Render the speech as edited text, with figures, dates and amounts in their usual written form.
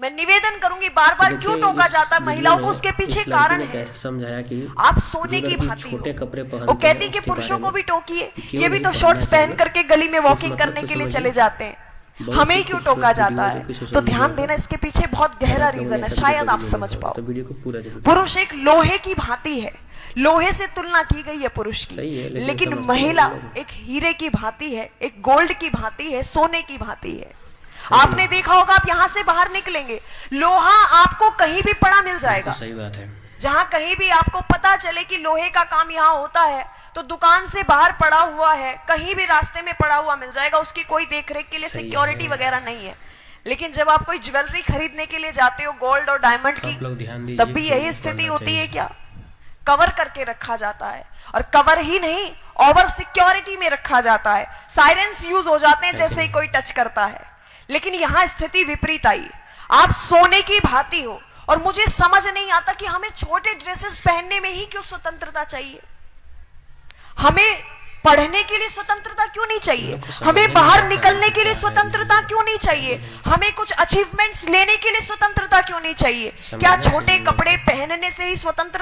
मैं निवेदन करूंगी, बार बार क्यों टोका जाता है महिलाओं को, उसके पीछे कारण है। समझाया कि आप सोने की भांति छोटे हो। कपड़े पहनते वो कहती हैं, कि उसके पुरुषों बारे को में भी टोकिए, क्यों ये भी नहीं तो पहनना शॉर्ट्स पहन चाहिए। करके गली में वॉकिंग मतलब करने तो के लिए समझिए। चले जाते हैं, बहुत हमें ही क्यों खूबसूरत टोका वीडियो जाता है जो कि है। सोशल तो मीडिया ध्यान पर देना, इसके पीछे बहुत गहरा आप लोगों ने रीजन है, ऐसा शायद वीडियो आप कभी नहीं समझ देखा होगा, पाओ। तो वीडियो को पूरा जरूर पुरुष एक लोहे की भांति है, लोहे से तुलना की गई है पुरुष की, सही है, लेकिन समझते महिला हैं लोग। एक हीरे की भांति है, एक गोल्ड की भांति है, सोने की भांति है। आपने देखा होगा, आप यहां से बाहर निकलेंगे, लोहा आपको कहीं भी पड़ा मिल जाएगा। सही बात है। जहां कहीं भी आपको पता चले कि लोहे का काम यहां होता है, तो दुकान से बाहर पड़ा हुआ है, कहीं भी रास्ते में पड़ा हुआ मिल जाएगा, उसकी कोई देखरेख के लिए सिक्योरिटी वगैरह नहीं है। लेकिन जब आप कोई ज्वेलरी खरीदने के लिए जाते हो, गोल्ड और डायमंड आप लोग ध्यान की, दीजिए, तब भी तो यही स्थिति पढ़ना होती है चाहिए। क्या? कवर करके रखा जाता है, और कवर ही नहीं, ओवर सिक्योरिटी में रखा जाता है। साइरेंस यूज हो जाते हैं जैसे ही कोई टच करता है। लेकिन यहां स्थिति विपरीत आई, आप सोने की भांति हो, और मुझे समझ नहीं आता कि हमें छोटे ड्रेसेस पहनने में ही क्यों स्वतंत्रता चाहिए। हमें पढ़ने के लिए स्वतंत्रता क्यों नहीं चाहिए, हमें बाहर निकलने के लिए स्वतंत्रता क्यों नहीं चाहिए, हमें कुछ अचीवमेंट्स लेने के लिए स्वतंत्रता क्यों नहीं चाहिए। क्या छोटे कपड़े पहनने से ही स्वतंत्र